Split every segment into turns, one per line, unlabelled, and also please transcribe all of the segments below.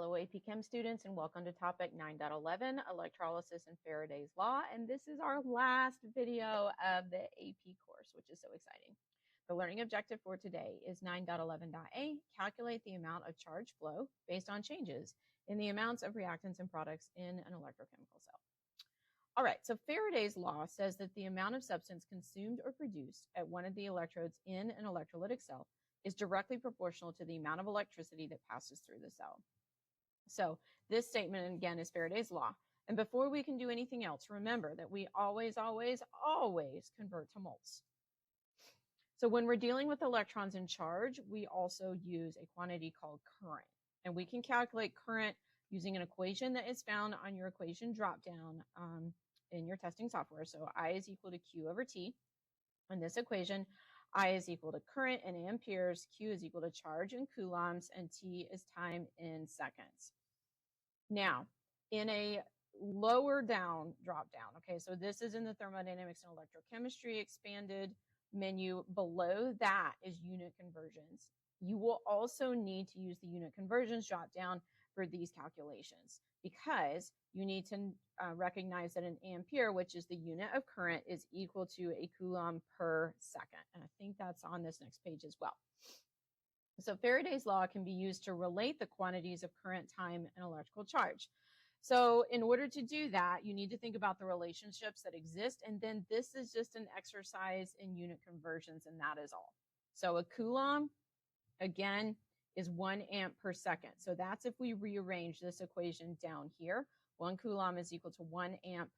Hello AP Chem students and welcome to topic 9.11, electrolysis and Faraday's law. And this is our last video of the AP course, which is so exciting. The learning objective for today is 9.11.a, calculate the amount of charge flow based on changes in the amounts of reactants and products in an electrochemical cell. All right, so Faraday's law says that the amount of substance consumed or produced at one of the electrodes in an electrolytic cell is directly proportional to the amount of electricity that passes through the cell. So this statement, again, is Faraday's law. And before we can do anything else, remember that we always convert to moles. So when we're dealing with electrons in charge, we also use a quantity called current. And we can calculate current using an equation that is found on your equation dropdown in your testing software. So I is equal to Q over T. In this equation, I is equal to current in amperes, Q is equal to charge in coulombs, and T is time in seconds. Now, in a lower down drop down, okay, so this is in the thermodynamics and electrochemistry expanded menu. Below that is unit conversions. You will also need to use the unit conversions drop down for these calculations because you need to recognize that an ampere, which is the unit of current, is equal to a coulomb per second. And I think that's on this next page as well. So Faraday's law can be used to relate the quantities of current, time, and electrical charge. So in order to do that, you need to think about the relationships that exist. And then this is just an exercise in unit conversions, and that is all. So a coulomb, again, is 1 amp per second. So that's if we rearrange this equation down here. 1 coulomb is equal to 1 amp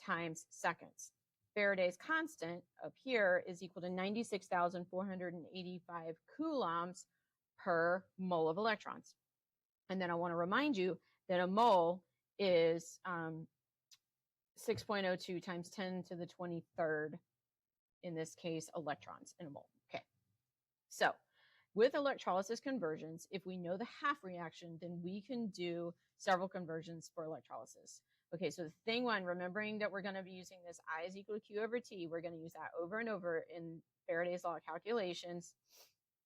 times seconds. Faraday's constant up here is equal to 96,485 coulombs per mole of electrons. And then I want to remind you that a mole is 6.02 times 10 to the 23rd, in this case, electrons in a mole. Okay, so with electrolysis conversions, if we know the half reaction, then we can do several conversions for electrolysis. Okay, so thing one, remembering that we're going to be using this I is equal to Q over T, we're going to use that over and over in Faraday's law calculations.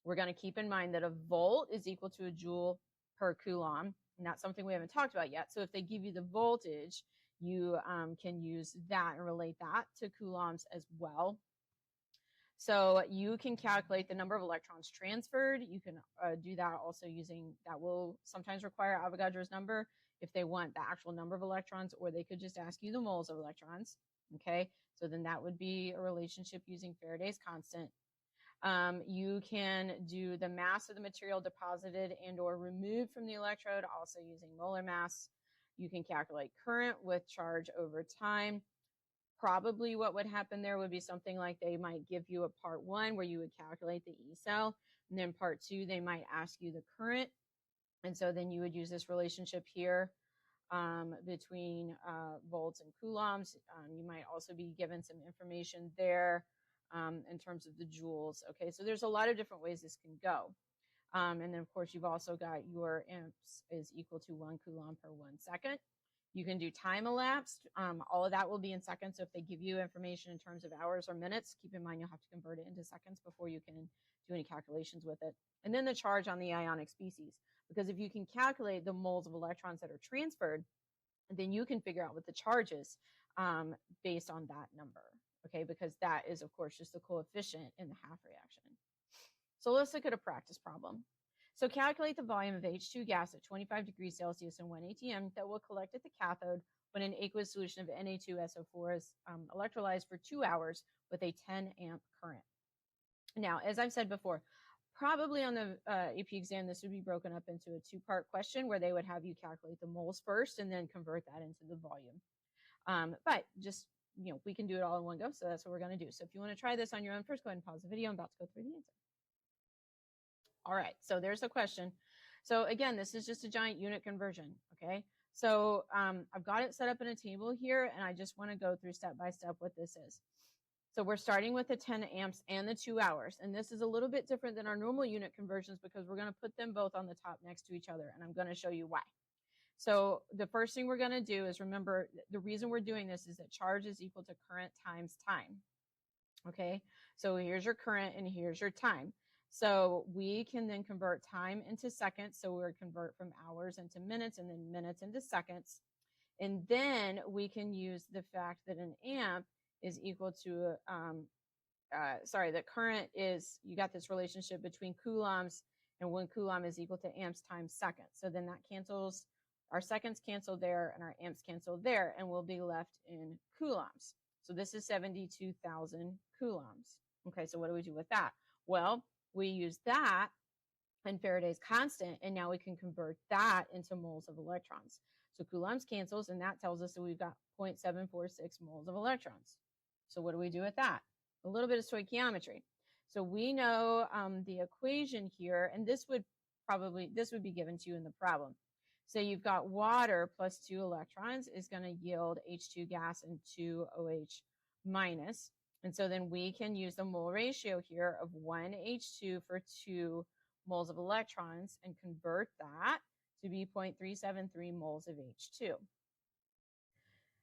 We're going to keep in mind that a volt is equal to a joule per coulomb, and that's something we haven't talked about yet. So if they give you the voltage, you can use that and relate that to coulombs as well. So you can calculate the number of electrons transferred. You can do that also using, that will sometimes require Avogadro's number if they want the actual number of electrons, or they could just ask you the moles of electrons. Okay, so then that would be a relationship using Faraday's constant. You can do the mass of the material deposited and or removed from the electrode, also using molar mass. You can calculate current with charge over time. Probably what would happen there would be something like they might give you a part 1 where you would calculate the E cell, and then part 2 they might ask you the current, and so then you would use this relationship here between volts and coulombs. You might also be given some information there in terms of the joules. Okay, so there's a lot of different ways this can go. And then of course you've also got your amps is equal to 1 coulomb per 1 second. You can do time elapsed. All of that will be in seconds. So if they give you information in terms of hours or minutes, keep in mind you'll have to convert it into seconds before you can do any calculations with it. And then the charge on the ionic species, because if you can calculate the moles of electrons that are transferred, then you can figure out what the charge is based on that number. Okay, because that is, of course, just the coefficient in the half reaction. So let's look at a practice problem. So calculate the volume of H2 gas at 25 degrees Celsius and 1 atm that will collect at the cathode when an aqueous solution of Na2SO4 is electrolyzed for 2 hours with a 10 amp current. Now, as I've said before, probably on the AP exam, this would be broken up into a 2-part question where they would have you calculate the moles first and then convert that into the volume. But just, you know, we can do it all in one go, so that's what we're going to do. So if you want to try this on your own first, go ahead and pause the video. I'm about to go through the answer. All right, so there's the question. So again, this is just a giant unit conversion, okay? So I've got it set up in a table here, and I just want to go through step by step what this is. So we're starting with the 10 amps and the 2 hours, and this is a little bit different than our normal unit conversions because we're going to put them both on the top next to each other, and I'm going to show you why. So the first thing we're going to do is remember the reason we're doing this is that charge is equal to current times time. Okay, so here's your current and here's your time. So we can then convert time into seconds. So we're convert from hours into minutes and then minutes into seconds. And then we can use the fact that an amp is equal to, the current is, you got this relationship between coulombs, and 1 coulomb is equal to amps times seconds. So then that cancels, our seconds cancel there and our amps cancel there, and we'll be left in coulombs. So this is 72,000 coulombs. Okay, so what do we do with that? Well, we use that and Faraday's constant, and now we can convert that into moles of electrons. So coulombs cancels, and that tells us that we've got 0.746 moles of electrons. So what do we do with that? A little bit of stoichiometry. So we know the equation here, and this would be given to you in the problem. So you've got water plus 2 electrons is going to yield H2 gas and 2 OH minus. And so then we can use the mole ratio here of 1 H2 for 2 moles of electrons and convert that to be 0.373 moles of H2.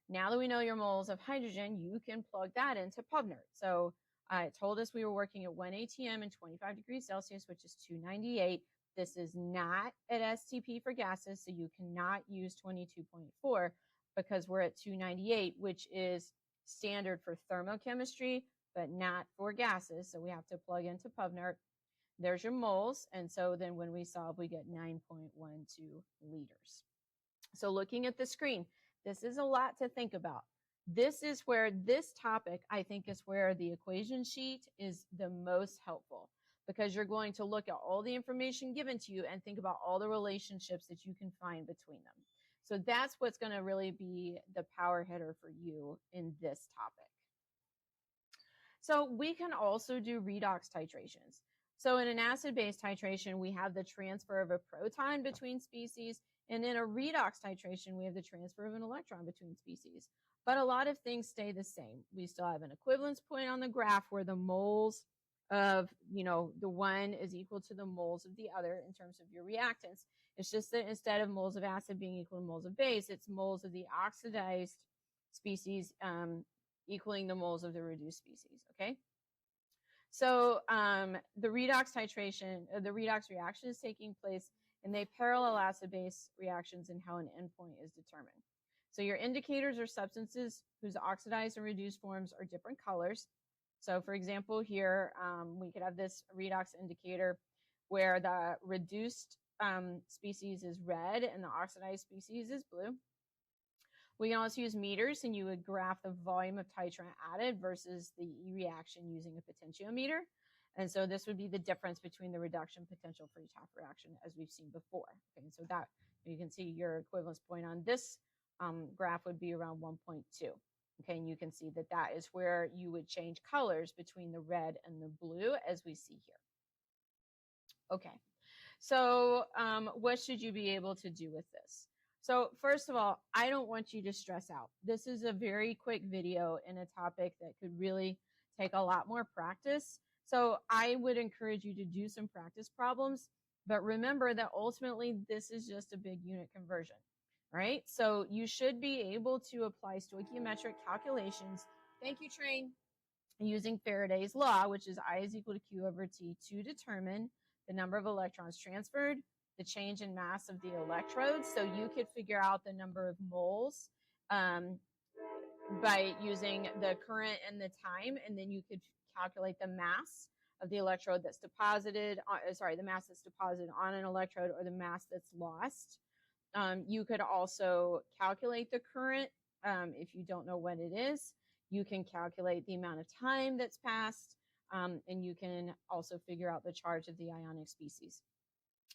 Now that we know your moles of hydrogen, you can plug that into PubNerd. So it told us we were working at 1 atm and 25 degrees Celsius, which is 298. This is not at STP for gases, so you cannot use 22.4 because we're at 298, which is standard for thermochemistry, but not for gases. So we have to plug into PubNerd. There's your moles, and so then when we solve, we get 9.12 liters. So looking at the screen, this is a lot to think about. This is where this topic, I think, is where the equation sheet is the most helpful, because you're going to look at all the information given to you and think about all the relationships that you can find between them. So that's what's going to really be the power hitter for you in this topic. So we can also do redox titrations. So in an acid-base titration, we have the transfer of a proton between species, and in a redox titration, we have the transfer of an electron between species. But a lot of things stay the same. We still have an equivalence point on the graph where the moles of, the one is equal to the moles of the other in terms of your reactants. It's just that instead of moles of acid being equal to moles of base, it's moles of the oxidized species equaling the moles of the reduced species, okay? So the redox titration, the redox reaction is taking place, and they parallel acid-base reactions in how an endpoint is determined. So your indicators are substances whose oxidized and reduced forms are different colors. So for example, here we could have this redox indicator where the reduced species is red and the oxidized species is blue. We can also use meters, and you would graph the volume of titrant added versus the reaction using a potentiometer. And so this would be the difference between the reduction potential for each half reaction, as we've seen before. Okay, and so that you can see your equivalence point on this graph would be around 1.2. Okay, and you can see that that is where you would change colors between the red and the blue, as we see here. Okay, so what should you be able to do with this? So first of all, I don't want you to stress out. This is a very quick video in a topic that could really take a lot more practice. So I would encourage you to do some practice problems, but remember that ultimately this is just a big unit conversion, right? So you should be able to apply stoichiometric calculations. Thank you, Train. Using Faraday's law, which is I is equal to Q over T, to determine the number of electrons transferred, the change in mass of the electrodes. So you could figure out the number of moles by using the current and the time, and then you could calculate the mass of the electrode that's deposited, the mass that's deposited on an electrode or the mass that's lost. You could also calculate the current if you don't know what it is. You can calculate the amount of time that's passed, and you can also figure out the charge of the ionic species.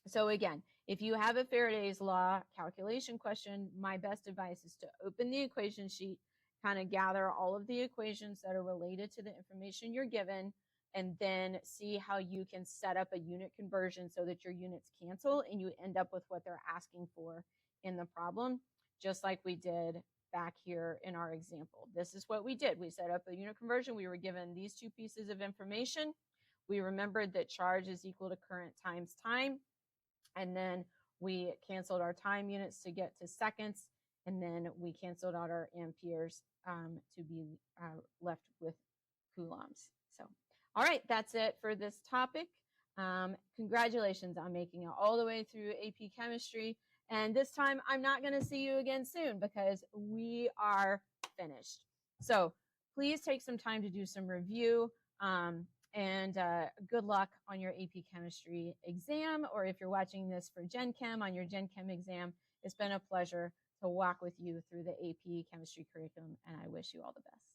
So again, if you have a Faraday's law calculation question, my best advice is to open the equation sheet, kind of gather all of the equations that are related to the information you're given, and then see how you can set up a unit conversion so that your units cancel and you end up with what they're asking for in the problem, just like we did back here in our example. This is what we did. We set up a unit conversion. We were given these two pieces of information. We remembered that charge is equal to current times time. And then we canceled our time units to get to seconds. And then we canceled out our amperes to be left with coulombs. So, all right, that's it for this topic. Congratulations on making it all the way through AP Chemistry. And this time, I'm not going to see you again soon because we are finished. So please take some time to do some review. And good luck on your AP Chemistry exam, or if you're watching this for Gen Chem on your Gen Chem exam. It's been a pleasure to walk with you through the AP Chemistry curriculum, and I wish you all the best.